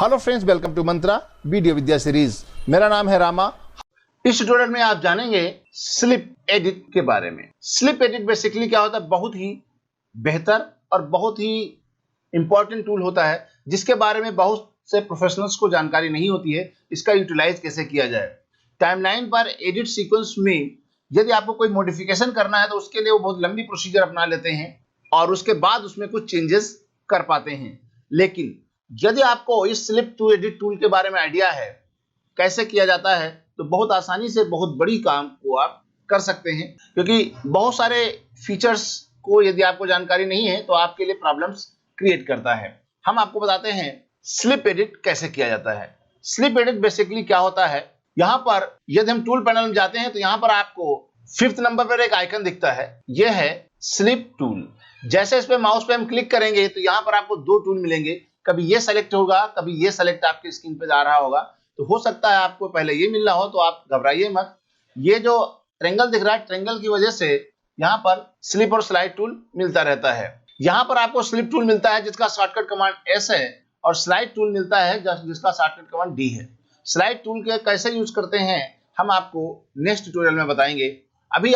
Hello friends, welcome to Mantra video Vidya series. मेरा नाम है रामा। इस ट्यूटोरियल में आप जानेंगे स्लिप एडिट के बारे में। स्लिप एडिट बेसिकली क्या होता है, बहुत ही बेहतर और बहुत ही इंपॉर्टेंट टूल होता है जिसके बारे में बहुत से प्रोफेशनल्स को जानकारी नहीं होती है। इसका यूटिलाइज कैसे किया जाए। टाइमलाइन पर एडिट सीक्वेंस में यदि आपको कोई मॉडिफिकेशन करना है तो उसके लिए वो बहुत लंबी प्रोसीजर अपना लेते हैं और उसके बाद उसमें कुछ चेंजेस कर पाते हैं। लेकिन यदि आपको इस स्लिप टू एडिट टूल के बारे में आइडिया है कैसे किया जाता है तो बहुत आसानी से बहुत बड़ी काम को आप कर सकते हैं, क्योंकि बहुत सारे फीचर्स को यदि आपको जानकारी नहीं है तो आपके लिए प्रॉब्लम्स क्रिएट करता है। हम आपको बताते हैं स्लिप एडिट कैसे किया जाता है। स्लिप एडिट बेसिकली क्या होता है, यहाँ पर यदि हम टूल पैनल में जाते हैं तो यहाँ पर आपको 5th नंबर पर एक आइकन दिखता है, यह है स्लिप टूल। जैसे इस पे माउस पे हम क्लिक करेंगे तो यहाँ पर आपको दो टूल मिलेंगे, कभी ये सेलेक्ट होगा, कभी ये सेलेक्ट आपकी स्क्रीन पे जा रहा होगा। तो हो सकता है आपको पहले ये मिलना हो, तो आप घबराइए मत। ये जो ट्रायंगल दिख रहा है, ट्रायंगल की वजह से यहाँ पर स्लिप और स्लाइड टूल मिलता रहता है। यहाँ पर आपको स्लिप टूल मिलता है जिसका शॉर्टकट कमांड S है और स्लाइड टूल मिलता है जिसका शॉर्टकट कमांड D है। स्लाइड टूल के कैसे यूज करते हैं हम आपको नेक्स्ट ट्यूटोरियल में बताएंगे। अभी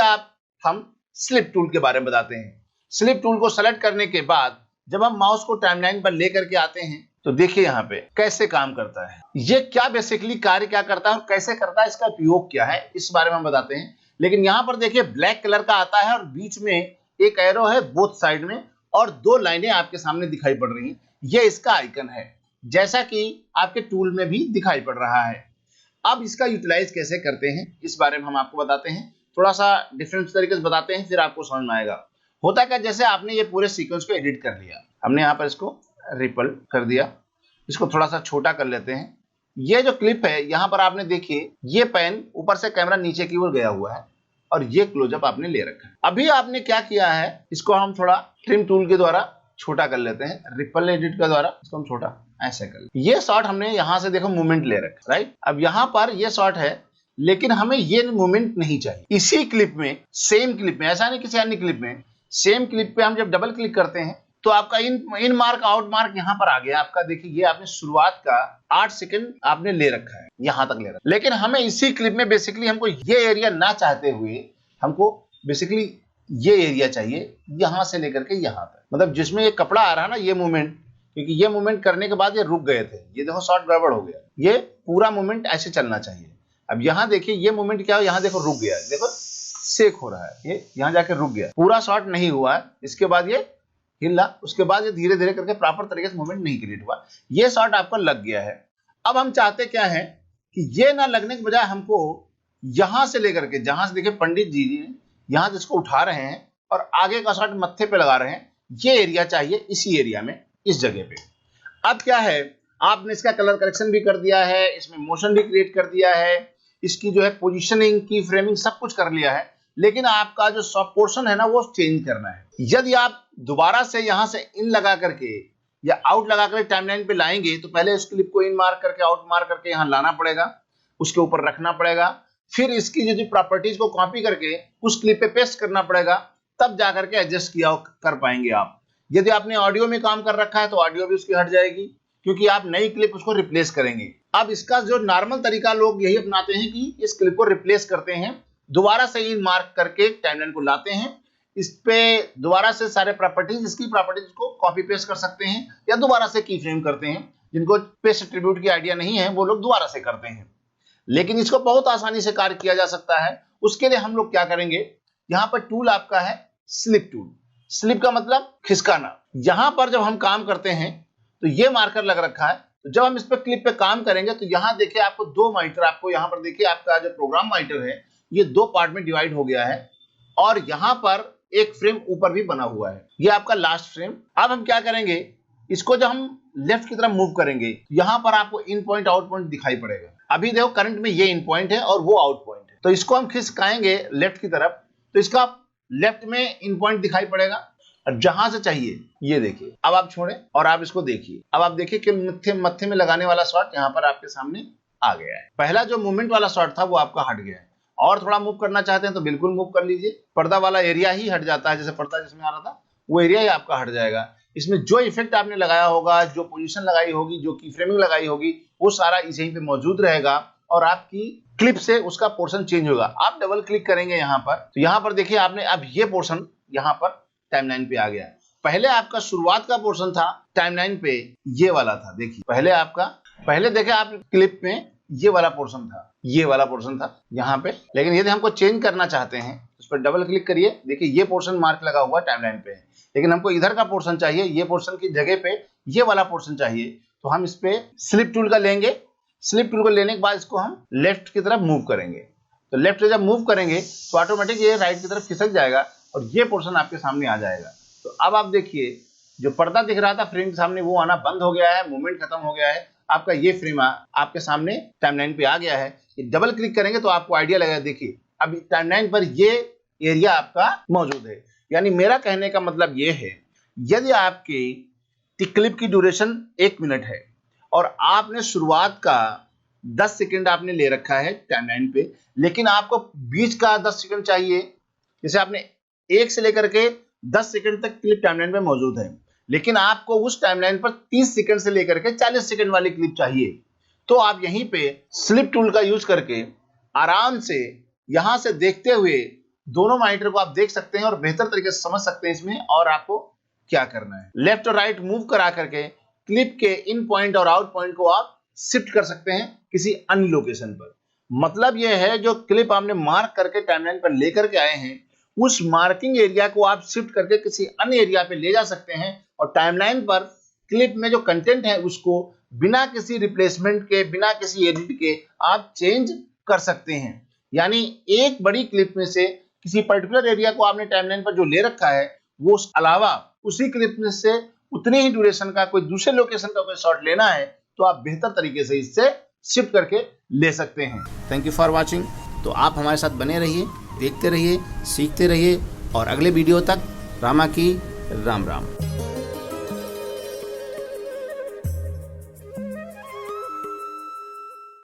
हम स्लिप टूल के बारे में बताते हैं। स्लिप टूल को सेलेक्ट करने के बाद जब हम माउस को टाइमलाइन पर लेकर के आते हैं तो देखिए यहाँ पे कैसे काम करता है। ये क्या बेसिकली कार्य क्या करता है और कैसे करता है, इसका उपयोग क्या है, इस बारे में हम बताते हैं। लेकिन यहाँ पर देखिए ब्लैक कलर का आता है और बीच में एक एरो है बोथ साइड में और दो लाइनें आपके सामने दिखाई पड़ रही हैं। ये इसका आइकन है, जैसा कि आपके टूल में भी दिखाई पड़ रहा है। अब इसका यूटिलाइज कैसे करते हैं इस बारे में हम आपको बताते हैं। थोड़ा सा डिफरेंट तरीके से बताते हैं, फिर आपको समझ में आएगा। होता क्या, जैसे आपने ये पूरे सीक्वेंस को एडिट कर लिया, हमने यहाँ पर इसको रिपल कर दिया, इसको थोड़ा सा छोटा कर लेते हैं। ये जो क्लिप है यहाँ पर आपने देखिए ये पेन ऊपर से कैमरा नीचे की ओर गया हुआ है और ये क्लोजअप आपने ले रखा है। अभी आपने क्या किया है, इसको हम थोड़ा ट्रिम टूल के द्वारा छोटा कर लेते हैं, रिपल एडिट के द्वारा इसको हम छोटा ऐसे कर लेते हैं। ये शॉट हमने यहाँ से देखो मूवमेंट ले रखा, राइट। अब यहाँ पर ये शॉट है लेकिन हमें ये मूवमेंट नहीं चाहिए। इसी क्लिप में, सेम क्लिप में, ऐसा नहीं किसी अन्य क्लिप में, सेम क्लिप पे हम जब डबल क्लिक करते हैं तो आपका इन मार्क आउट मार्क यहाँ पर आ गया आपका। देखिए ये आपने शुरुआत का 8 सेकंड आपने ले रखा है, यहाँ तक ले रखा है। लेकिन हमें इसी क्लिप में बेसिकली हमको ये एरिया ना चाहते हुए हमको बेसिकली ये एरिया चाहिए, यहाँ से लेकर के यहाँ तक, मतलब जिसमें ये कपड़ा आ रहा है ना, ये मूवमेंट, क्योंकि ये मूवमेंट करने के बाद ये रुक गए थे। ये देखो शॉर्ट गड़बड़ हो गया, ये पूरा मूवमेंट ऐसे चलना चाहिए। अब यहाँ देखिए ये मूवमेंट क्या हो, यहाँ देखो रुक गया, देखो सेक हो रहा है, ये यहाँ जाके रुक गया, पूरा शॉट नहीं हुआ है। इसके बाद ये हिला, उसके बाद ये धीरे धीरे करके प्रॉपर तरीके से मूवमेंट नहीं क्रिएट हुआ, ये शॉट आपका लग गया है। अब हम चाहते क्या है कि ये ना लगने के बजाय हमको यहां से लेकर के, जहां से देखिए पंडित जी यहां से इसको उठा रहे हैं और आगे का शॉट मत्थे पे लगा रहे हैं, ये एरिया चाहिए, इसी एरिया में, इस जगह पे। अब क्या है, आपने इसका कलर करेक्शन भी कर दिया है, इसमें मोशन भी क्रिएट कर दिया है, इसकी जो है पोजीशनिंग की फ्रेमिंग सब कुछ कर लिया है, लेकिन आपका जो सब पोर्शन है ना वो चेंज करना है। यदि आप दोबारा से यहां से इन लगा करके या आउट लगा करके टाइमलाइन पे लाएंगे तो पहले इस क्लिप को इन मार्क करके आउट मार्क करके यहां लाना पड़ेगा, उसके ऊपर रखना पड़ेगा, फिर इसकी जो प्रॉपर्टीज को कॉपी करके उस क्लिप पे पेस्ट करना पड़ेगा, तब जाकर के एडजस्ट किया कर पाएंगे आप। यदि आपने ऑडियो में काम कर रखा है तो ऑडियो भी उसकी हट जाएगी, क्योंकि आप नई क्लिप उसको रिप्लेस करेंगे। अब इसका जो नॉर्मल तरीका लोग यही अपनाते हैं कि इस क्लिप को रिप्लेस करते हैं, दोबारा से इन मार्क करके टाइमलाइन को लाते हैं, इस पे दोबारा से सारे प्रॉपर्टीज, इसकी प्रॉपर्टीज को कॉपी पेस्ट कर सकते हैं या दोबारा से की फ्रेम करते हैं। जिनको पेस्ट एट्रीब्यूट की आइडिया नहीं है वो लोग दोबारा से करते हैं, लेकिन इसको बहुत आसानी से कार्य किया जा सकता है। उसके लिए हम लोग क्या करेंगे, यहाँ पर टूल आपका है स्लिप टूल। स्लिप का मतलब खिसकाना। यहां पर जब हम काम करते हैं तो ये मार्कर लग रखा है, तो जब हम इस पे क्लिप पे काम करेंगे तो यहाँ देखिए आपको दो मॉनिटर, आपको यहाँ पर देखिए आपका जो प्रोग्राम मॉनिटर है ये दो पार्ट में डिवाइड हो गया है और यहाँ पर एक फ्रेम ऊपर भी बना हुआ है, ये आपका लास्ट फ्रेम। अब हम क्या करेंगे, इसको जब हम लेफ्ट की तरफ मूव करेंगे यहाँ पर आपको इन पॉइंट आउट पॉइंट दिखाई पड़ेगा। अभी देखो करंट में ये इन पॉइंट है और वो आउट पॉइंट है, तो इसको हम खिसकाएंगे लेफ्ट की तरफ तो इसका लेफ्ट में इन पॉइंट दिखाई पड़ेगा और जहां से चाहिए ये देखिए। अब आप छोड़ें और आप इसको देखिए, अब आप देखिए कि मत्थे में लगाने वाला शॉट यहाँ पर आपके सामने आ गया है। पहला जो मूवमेंट वाला शॉट था वो आपका हट गया है, और थोड़ा मूव करना चाहते हैं तो बिल्कुल मूव कर लीजिए। पर्दा वाला एरिया ही हट जाता है, जैसे पर्दा जिसमें आ रहा था वो एरिया ही आपका हट जाएगा। इसमें जो इफेक्ट आपने लगाया होगा, जो पोजीशन लगाई होगी, जो की फ्रेमिंग लगाई होगी, वो सारा इसी पे मौजूद रहेगा और आपकी क्लिप से उसका पोर्शन चेंज होगा। आप डबल क्लिक करेंगे यहाँ पर, तो यहाँ पर देखिए आपने अब ये पोर्शन यहाँ पर टाइमलाइन पे आ गया। पहले आपका शुरुआत का पोर्शन था टाइमलाइन पे ये वाला था, देखिए पहले देखे आप क्लिप में ये वाला पोर्शन था, ये वाला पोर्शन था यहाँ पे, लेकिन यदि हमको चेंज करना चाहते हैं उस पर डबल क्लिक करिए, देखिए ये पोर्शन मार्क लगा हुआ टाइमलाइन पे है, लेकिन हमको इधर का पोर्शन चाहिए, ये पोर्शन की जगह पे ये वाला पोर्शन चाहिए, तो हम इस पे स्लिप टूल का लेंगे। स्लिप टूल को लेने के बाद इसको हम लेफ्ट की तरफ मूव करेंगे, तो लेफ्ट से जब मूव करेंगे तो ऑटोमेटिक ये राइट की तरफ खिसक जाएगा और ये पोर्शन आपके सामने आ जाएगा। तो अब आप देखिए जो पर्दा दिख रहा था फ्रेम के सामने वो आना बंद हो गया है, मूवमेंट खत्म हो गया है, आपका ये फ्रेम आपके सामने टाइमलाइन पे आ गया है। डबल क्लिक करेंगे तो आपको आइडिया लगेगा, देखिए अब टाइमलाइन पर ये एरिया आपका मौजूद है। यानी मेरा कहने का मतलब ये है, यदि आपकी क्लिप की ड्यूरेशन 1 मिनट है और आपने शुरुआत का 10 सेकंड आपने ले रखा है टाइमलाइन पे, लेकिन आपको बीच का 10 सेकंड चाहिए, जैसे आपने 1 से लेकर के 10 सेकंड तक क्लिप टाइमलाइन पे मौजूद है, लेकिन आपको उस टाइमलाइन पर 30 सेकंड से लेकर के 40 सेकंड वाली क्लिप चाहिए, तो आप यहीं पे स्लिप टूल का यूज करके आराम से यहां से देखते हुए दोनों मॉनिटर को आप देख सकते हैं और बेहतर तरीके से समझ सकते हैं इसमें और आपको क्या करना है। लेफ्ट और राइट मूव करा करके क्लिप के इन पॉइंट और आउट पॉइंट को आप शिफ्ट कर सकते हैं किसी अन्य लोकेशन पर। मतलब यह है जो क्लिप आपने मार्क करके टाइमलाइन पर लेकर के आए हैं, उस मार्किंग एरिया को आप शिफ्ट करके किसी अन्य एरिया पे ले जा सकते हैं और टाइमलाइन पर क्लिप में जो कंटेंट है उसको बिना किसी रिप्लेसमेंट के, बिना किसी एडिट के आप चेंज कर सकते हैं। यानी एक बड़ी क्लिप में से किसी पर्टिकुलर एरिया को आपने टाइमलाइन पर जो ले रखा है, वो उस अलावा उसी क्लिप में से उतनी ही ड्यूरेशन का कोई दूसरे लोकेशन का कोई शॉट लेना है तो आप बेहतर तरीके से इससे शिफ्ट करके ले सकते हैं। Thank you for watching. तो आप हमारे साथ बने रहिए, देखते रहिए, सीखते रहिए और अगले वीडियो तक रामा की राम राम।